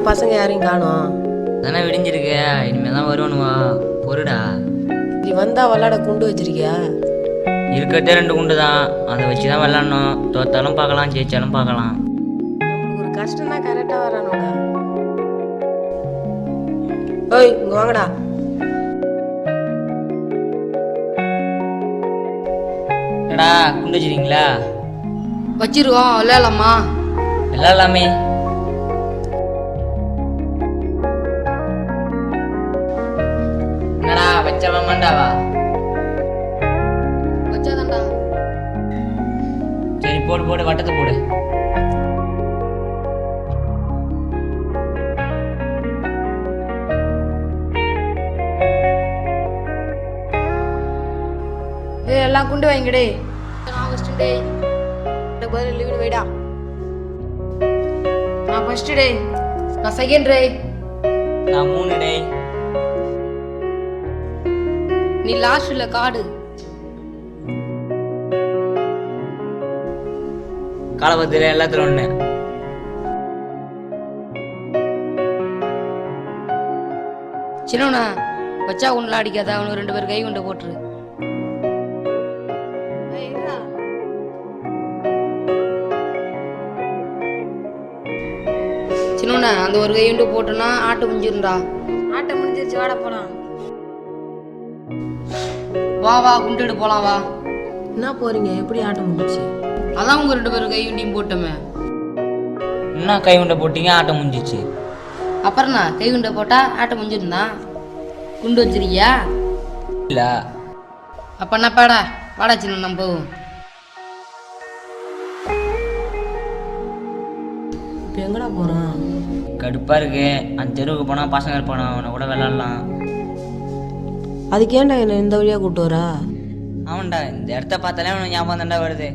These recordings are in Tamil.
பசங்க யாரையும் காணோம். தானே விடிஞ்சிருக்க, இனிமே தான் வருவானுவா. பொருடா, நீ வந்தா விளாட குண்டு வச்சிருக்கியா? இருக்கிறதே 2 குண்டு தான், அதை வச்சு தான் விளாட்ணும். தோத்தாலும் பார்க்கலாம், ஜெயிச்சாலும் பார்க்கலாம். நம்மளுக்கு ஒரு கஷ்டம்னா கரெக்டாக வரானோட. ஓய் இங்க வாங்கடா. என்னடா குண்டு வச்சிருக்கீங்களா? வச்சிருக்கோம், விளையாடலாமா? விளாட்லாமே. என்னடா வச்சவன் மாண்டாவா? வச்சாதான்டா. சரி போடு போடு, வட்டத்தை போடு. எல்லாம் குண்டு வாங்கிடே. நான் ஃபர்ஸ்ட் டே. பதில் லீவு வைடா. நான் ஃபர்ஸ்ட் டே. நான் செகண்ட் டே. நான் 3 டே. நீ லாஸ்ட்ல காடு. காலபத்தில எல்லாத்துல ஒண்ணு. சின்னவனா வச்சா ஒண்ணுல அடிக்காத, அவனுக்கு 2 பேர் கை கொண்டு போட்டுரு. சின்னவனா அந்த ஒரு கை கொண்டு போட்டோன்னா ஆட்டு முடிஞ்சிருந்தா. ஆட்டை முடிஞ்சிருச்சு, வாடா போலாம். வா வா குண்டுடு போலாம் வா. என்ன போறீங்க? எப்படி ஆட்டம் முடிச்சு? அதான் உங்க 2 பேரும் கை கொண்டியும் போட்டோமே. என்ன கை உண்டை போட்டீங்க, ஆட்டம் முடிஞ்சிச்சு. அப்புறம்ண்ணா கை குண்டை போட்டா ஆட்டை முடிஞ்சிருந்தான். குண்டு வச்சிருக்கியா? இல்ல. அப்ப என்ன பாடா வாடா சின்ன நம்ம போவோம். இப்போ எங்கடா போறோம்? கடுப்பா இருக்கு. அந்த தெருவுக்கு போனா பசங்க இருப்பானா, அவனை கூட விளாட்லாம். அதுக்கு ஏன்டா என்ன இந்த வழியா கூப்பிட்டு வரா? அவன்டா இந்த இடத்த பார்த்தாலே அவனுக்கு ஞாபகம் தாண்டா வருது.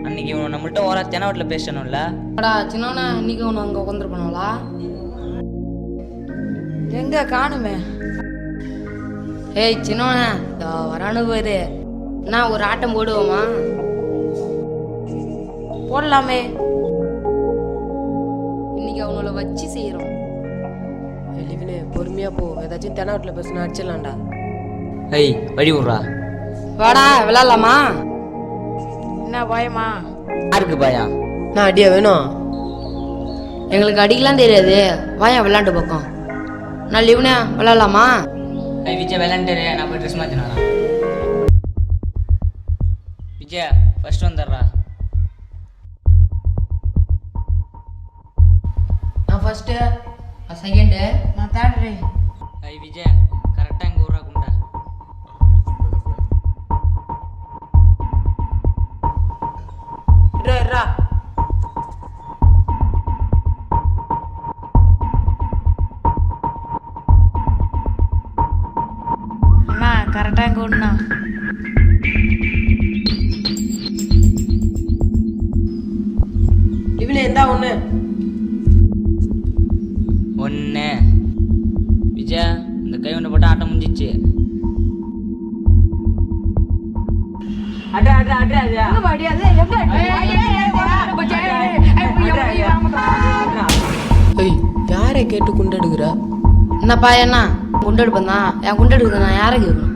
அன்னைக்கு இவன் நம்மள்ட்ட ஓரா தெனாவட்டில் பேசணும்ல. வாடா சின்னவனா, இன்னைக்கு ஒன்று அங்கே உட்காந்துருப்பானுங்களா? எங்க காணுமே? ஏய் சின்னவனா, வரானு போயிரு. நான் ஒரு ஆட்டம் போடுவோமா? போடலாமே. இன்னைக்கு அவங்கள வச்சு செய்யறோம். லிவினே பொறுமையா போ, ஏதாச்சும் தெனாவட்டில் பேசினா அடிச்சிடலாம்டா. ஐய் வழி விட்றா. வாடா விளாட்லாமா? என்ன பயமா? யாருக்கு பயம்? நான் அடியா வேணும். எங்களுக்கு அடிக்கலாம் தெரியாது, வாயா விளாண்டு பக்கம். நான் லிவ்னா விளாட்லாமா? ஐய் விஜய் விளாண்டு, நான் போய் ட்ரெஸ் மாற்றினா. விஜய் ஃபர்ஸ்ட் வந்துடுறா. நான் ஃபர்ஸ்ட்டு, நான் செகண்டு, நான் தேர்டு. ஐய் விஜய் கரெக்டாக இங்கே விட்றா குண்டா. இருடா. அண்ணா கரெக்டாக இங்கே ஒன்றா. லிவினே இருந்தா ஒண்ணு. 1. விஜய் இந்த கை ஒன்று போட்டு ஆட்டம் முடிஞ்சிச்சு. ஏய் யாரை கேட்டு குண்டு எடுக்கிற? என்னப்பா என்ன குண்டு எடுப்பேன் தான், என் குண்டு எடுக்குது நான் யாரை கேட்கணும்?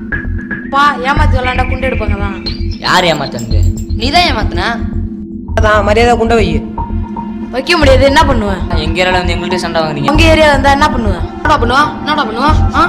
பா ஏமாத்தி விளாண்டா குண்டு எடுப்பாங்க தான். யார் ஏமாத்தந்து? நீ தான் ஏமாத்தின. அதான் மரியாதை குண்டை வை. வைக்க முடியாது, என்ன பண்ணுவேன்? எங்க ஏரியாவில் வந்து எங்கள்கிட்ட சண்டை வாங்குறீங்க. உங்க ஏரியா வந்தா என்ன பண்ணுவேன்? என்னடா பண்ணுவா? என்னடா பண்ணுவா? ஆ